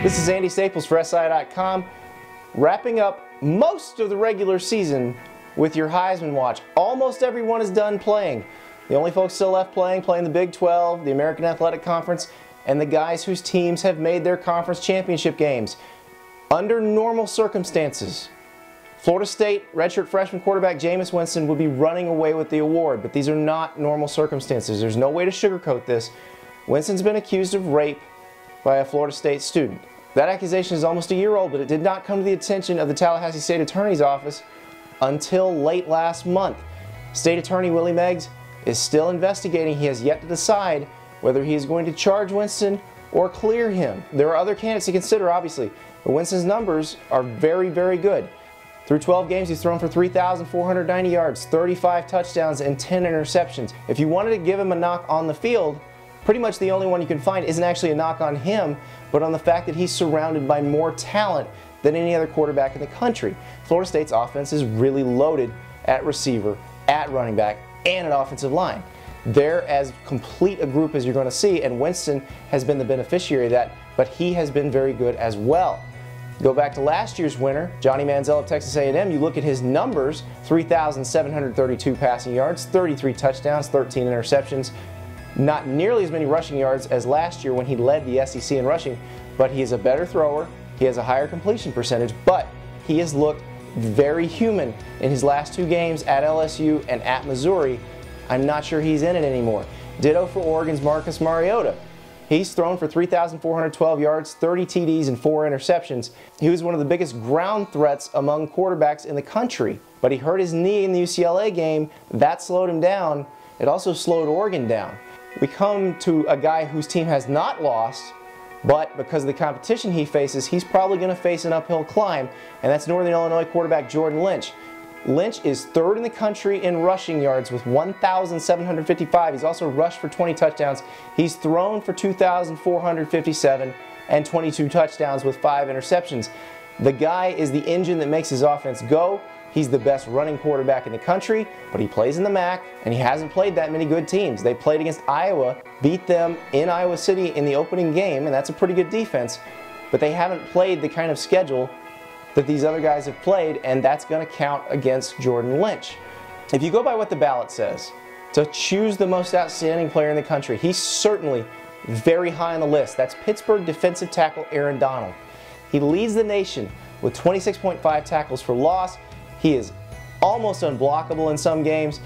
This is Andy Staples for SI.com, wrapping up most of the regular season with your Heisman watch. Almost everyone is done playing. The only folks still left playing the Big 12, the American Athletic Conference, and the guys whose teams have made their conference championship games. Under normal circumstances, Florida State redshirt freshman quarterback Jameis Winston would be running away with the award, but these are not normal circumstances. There's no way to sugarcoat this. Winston's been accused of rape by a Florida State student. That accusation is almost a year old, but it did not come to the attention of the Tallahassee State Attorney's Office until late last month. State Attorney Willie Meggs is still investigating. He has yet to decide whether he is going to charge Winston or clear him. There are other candidates to consider, obviously, but Winston's numbers are very, very good. Through 12 games, he's thrown for 3,490 yards, 35 touchdowns, and 10 interceptions. If you wanted to give him a knock on the field, pretty much the only one you can find isn't actually a knock on him, but on the fact that he's surrounded by more talent than any other quarterback in the country. Florida State's offense is really loaded at receiver, at running back, and at offensive line. They're as complete a group as you're going to see, and Winston has been the beneficiary of that, but he has been very good as well. Go back to last year's winner, Johnny Manziel of Texas A&M. You look at his numbers, 3,732 passing yards, 33 touchdowns, 13 interceptions. Not nearly as many rushing yards as last year when he led the SEC in rushing, but he is a better thrower. He has a higher completion percentage, but he has looked very human in his last two games at LSU and at Missouri. I'm not sure he's in it anymore. Ditto for Oregon's Marcus Mariota. He's thrown for 3,412 yards, 30 TDs, and 4 interceptions. He was one of the biggest ground threats among quarterbacks in the country, but he hurt his knee in the UCLA game. That slowed him down. It also slowed Oregon down. We come to a guy whose team has not lost, but because of the competition he faces, he's probably going to face an uphill climb, and that's Northern Illinois quarterback Jordan Lynch. Lynch is third in the country in rushing yards with 1,755. He's also rushed for 20 touchdowns. He's thrown for 2,457 and 22 touchdowns with 5 interceptions. The guy is the engine that makes his offense go. He's the best running quarterback in the country, but he plays in the MAC, and he hasn't played that many good teams. They played against Iowa, beat them in Iowa City in the opening game, and that's a pretty good defense, but they haven't played the kind of schedule that these other guys have played, and that's going to count against Jordan Lynch. If you go by what the ballot says, to choose the most outstanding player in the country, he's certainly very high on the list. That's Pittsburgh defensive tackle Aaron Donald. He leads the nation with 26.5 tackles for loss. He is almost unblockable in some games.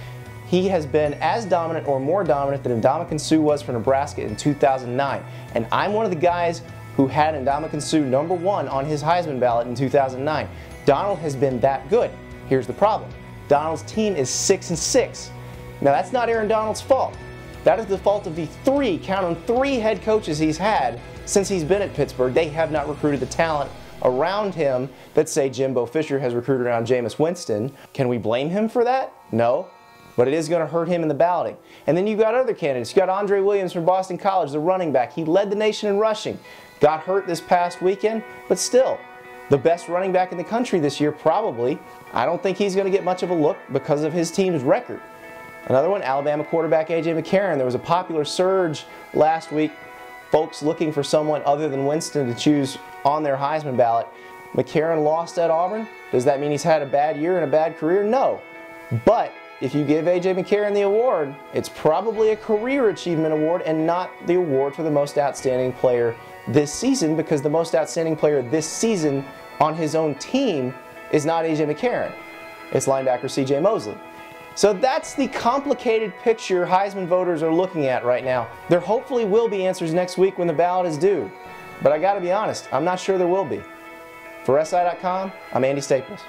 He has been as dominant or more dominant than Ndamukong Suh was for Nebraska in 2009. And I'm one of the guys who had Ndamukong Suh #1 on his Heisman ballot in 2009. Donald has been that good. Here's the problem. Donald's team is 6-6. Now that's not Aaron Donald's fault. That is the fault of the count on three head coaches he's had since he's been at Pittsburgh. They have not recruited the talent around him that, say, Jimbo Fisher has recruited around Jameis Winston. Can we blame him for that? No. But it is going to hurt him in the balloting. And then you've got other candidates. You've got Andre Williams from Boston College, the running back. He led the nation in rushing. Got hurt this past weekend, but still, the best running back in the country this year, probably. I don't think he's going to get much of a look because of his team's record. Another one, Alabama quarterback A.J. McCarron. There was a popular surge last week, folks looking for someone other than Winston to choose on their Heisman ballot. McCarron lost at Auburn. Does that mean he's had a bad year and a bad career? No. But if you give A.J. McCarron the award, it's probably a career achievement award and not the award for the most outstanding player this season, because the most outstanding player this season on his own team is not A.J. McCarron. It's linebacker C.J. Mosley. So that's the complicated picture Heisman voters are looking at right now. There hopefully will be answers next week when the ballot is due. But I got to be honest, I'm not sure there will be. For SI.com, I'm Andy Staples.